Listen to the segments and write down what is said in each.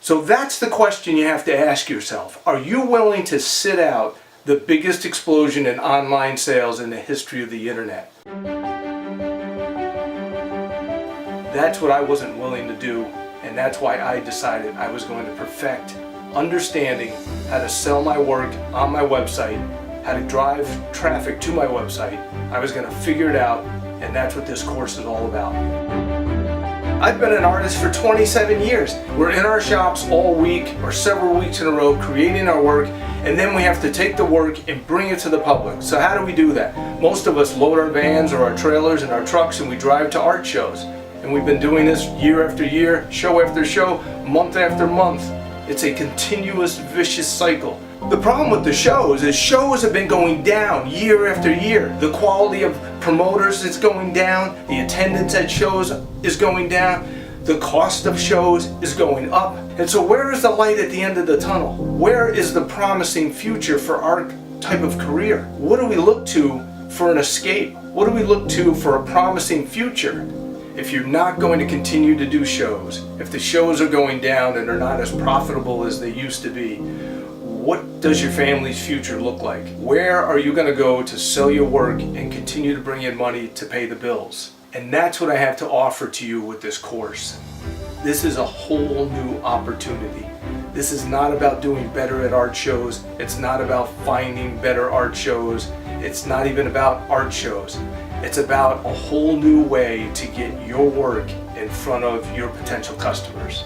So that's the question you have to ask yourself. Are you willing to sit out the biggest explosion in online sales in the history of the internet? That's what I wasn't willing to do, and that's why I decided I was going to perfect understanding how to sell my work on my website, how to drive traffic to my website. I was going to figure it out, and that's what this course is all about. I've been an artist for 27 years. We're in our shops all week or several weeks in a row creating our work, and then we have to take the work and bring it to the public. So how do we do that? Most of us load our vans or our trailers and our trucks and we drive to art shows. And we've been doing this year after year, show after show, month after month. It's a continuous vicious cycle. The problem with the shows is shows have been going down year after year. The quality of promoters is going down, the attendance at shows is going down, the cost of shows is going up. And so where is the light at the end of the tunnel? Where is the promising future for our type of career? What do we look to for an escape? What do we look to for a promising future? If you're not going to continue to do shows, if the shows are going down and are not as profitable as they used to be, what does your family's future look like? Where are you going to go to sell your work and continue to bring in money to pay the bills? And that's what I have to offer to you with this course. This is a whole new opportunity. This is not about doing better at art shows. It's not about finding better art shows. It's not even about art shows. It's about a whole new way to get your work in front of your potential customers.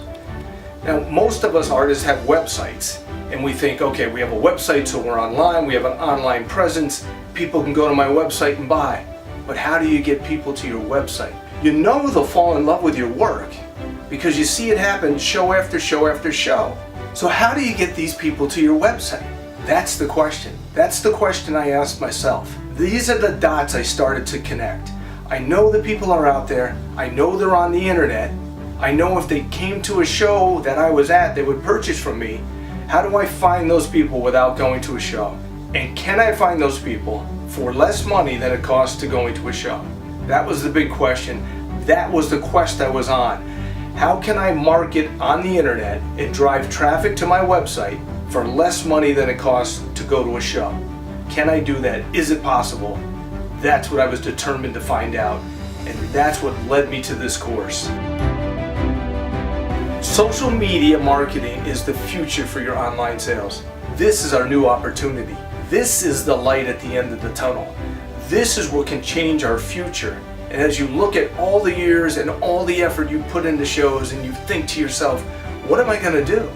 Now, most of us artists have websites, and we think, okay, we have a website, so we're online, we have an online presence, people can go to my website and buy. But how do you get people to your website? You know they'll fall in love with your work because you see it happen show after show after show. So how do you get these people to your website? That's the question. That's the question I asked myself. These are the dots I started to connect. I know the people are out there. I know they're on the internet. I know if they came to a show that I was at, they would purchase from me. How do I find those people without going to a show? And can I find those people for less money than it costs to going to a show? That was the big question. That was the quest I was on. How can I market on the internet and drive traffic to my website for less money than it costs to go to a show? Can I do that? Is it possible? That's what I was determined to find out, and that's what led me to this course. Social media marketing is the future for your online sales. This is our new opportunity. This is the light at the end of the tunnel. This is what can change our future. And as you look at all the years and all the effort you put into shows and you think to yourself, what am I going to do?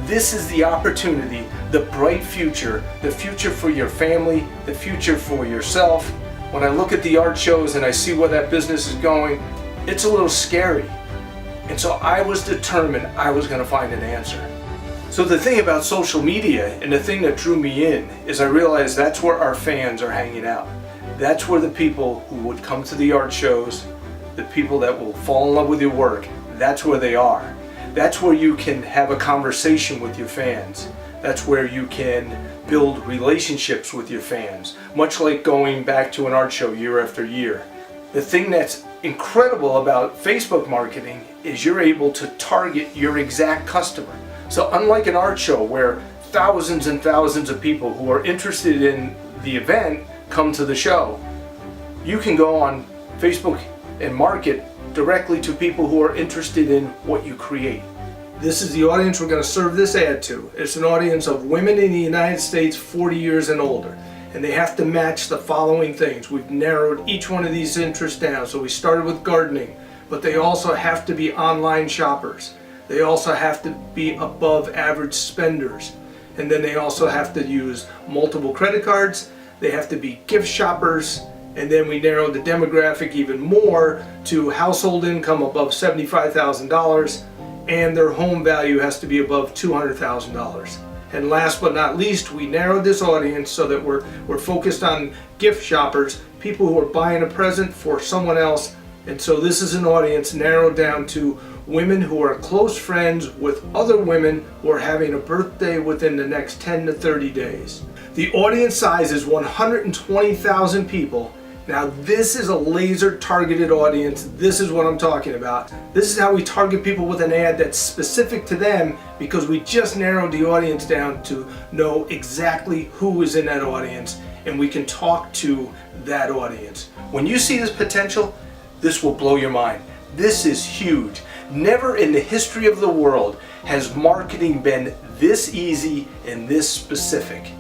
This is the opportunity, the bright future, the future for your family, the future for yourself. When I look at the art shows and I see where that business is going, it's a little scary. And so I was determined I was going to find an answer. So the thing about social media and the thing that drew me in is I realized that's where our fans are hanging out. That's where the people who would come to the art shows, the people that will fall in love with your work, that's where they are. That's where you can have a conversation with your fans. That's where you can build relationships with your fans, much like going back to an art show year after year. The thing that's incredible about Facebook marketing is you're able to target your exact customer. So unlike an art show where thousands and thousands of people who are interested in the event come to the show, you can go on Facebook and market directly to people who are interested in what you create. This is the audience we're going to serve this ad to. It's an audience of women in the United States 40 years and older. And they have to match the following things. We've narrowed each one of these interests down. So we started with gardening, but they also have to be online shoppers. They also have to be above average spenders. And then they also have to use multiple credit cards. They have to be gift shoppers. And then we narrowed the demographic even more to household income above $75,000, and their home value has to be above $200,000. And last but not least, we narrowed this audience so that we're focused on gift shoppers, people who are buying a present for someone else. And so this is an audience narrowed down to women who are close friends with other women who are having a birthday within the next 10 to 30 days. The audience size is 120,000 people, Now this is a laser targeted audience. This is what I'm talking about. This is how we target people with an ad that's specific to them, because we just narrowed the audience down to know exactly who is in that audience, and we can talk to that audience. When you see this potential, this will blow your mind. This is huge. Never in the history of the world has marketing been this easy and this specific.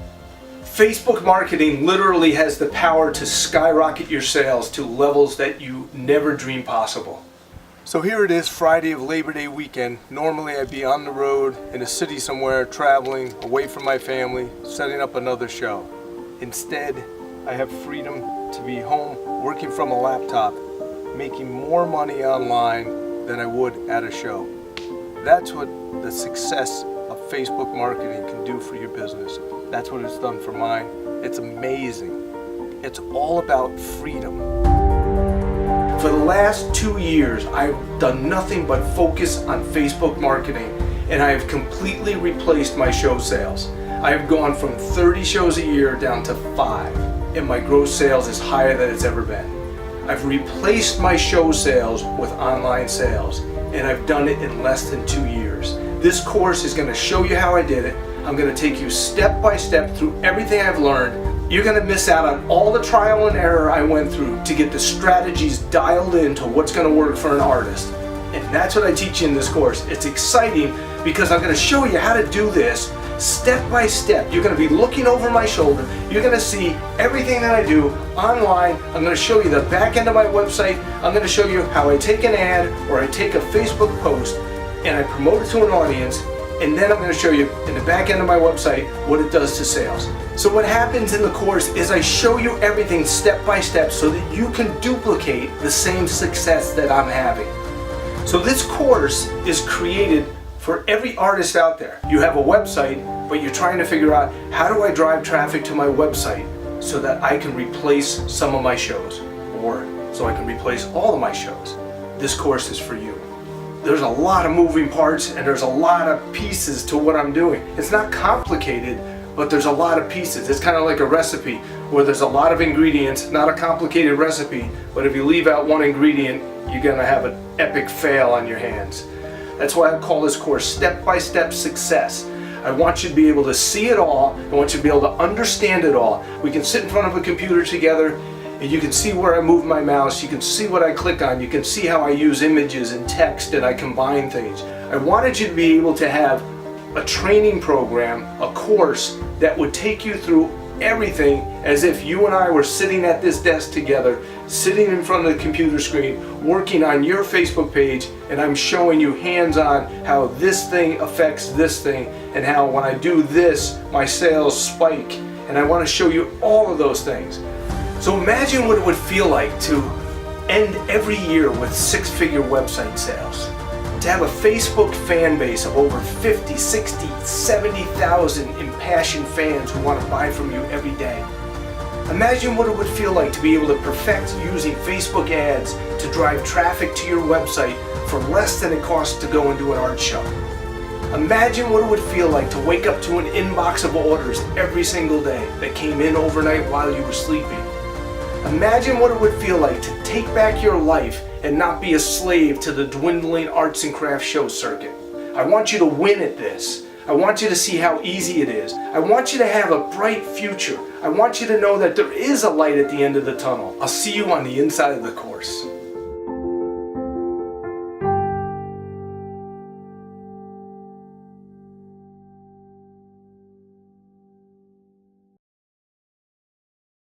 Facebook marketing literally has the power to skyrocket your sales to levels that you never dreamed possible. So here it is, Friday of Labor Day weekend. Normally I'd be on the road in a city somewhere, traveling away from my family, setting up another show. Instead, I have freedom to be home, working from a laptop, making more money online than I would at a show. That's what the success of Facebook marketing can do for your business. That's what it's done for mine. It's amazing. It's all about freedom. For the last 2 years, I've done nothing but focus on Facebook marketing, and I have completely replaced my show sales. I have gone from 30 shows a year down to 5, and my gross sales is higher than it's ever been. I've replaced my show sales with online sales, and I've done it in less than 2 years. This course is going to show you how I did it. I'm going to take you step by step through everything I've learned. You're going to miss out on all the trial and error I went through to get the strategies dialed into what's going to work for an artist. And that's what I teach you in this course. It's exciting because I'm going to show you how to do this step by step. You're going to be looking over my shoulder. You're going to see everything that I do online. I'm going to show you the back end of my website. I'm going to show you how I take an ad or I take a Facebook post and I promote it to an audience, and then I'm going to show you in the back end of my website what it does to sales. So what happens in the course is I show you everything step by step so that you can duplicate the same success that I'm having. So this course is created for every artist out there. You have a website, but you're trying to figure out, how do I drive traffic to my website so that I can replace some of my shows, or so I can replace all of my shows? This course is for you. There's a lot of moving parts and there's a lot of pieces to what I'm doing. It's not complicated, but there's a lot of pieces. It's kind of like a recipe where there's a lot of ingredients, not a complicated recipe, but if you leave out one ingredient, you're gonna have an epic fail on your hands. That's why I call this course Step-by-Step Success. I want you to be able to see it all. I want you to be able to understand it all. We can sit in front of a computer together and you can see where I move my mouse. You can see what I click on. You can see how I use images and text and I combine things. I wanted you to be able to have a training program, a course that would take you through everything as if you and I were sitting at this desk together, sitting in front of the computer screen, working on your Facebook page, and I'm showing you hands-on how this thing affects this thing and how when I do this, my sales spike. And I want to show you all of those things. So imagine what it would feel like to end every year with 6-figure website sales. To have a Facebook fan base of over 50, 60, 70,000 impassioned fans who want to buy from you every day. Imagine what it would feel like to be able to perfect using Facebook ads to drive traffic to your website for less than it costs to go and do an art show. Imagine what it would feel like to wake up to an inbox of orders every single day that came in overnight while you were sleeping. Imagine what it would feel like to take back your life and not be a slave to the dwindling arts and crafts show circuit. I want you to win at this. I want you to see how easy it is. I want you to have a bright future. I want you to know that there is a light at the end of the tunnel. I'll see you on the inside of the course.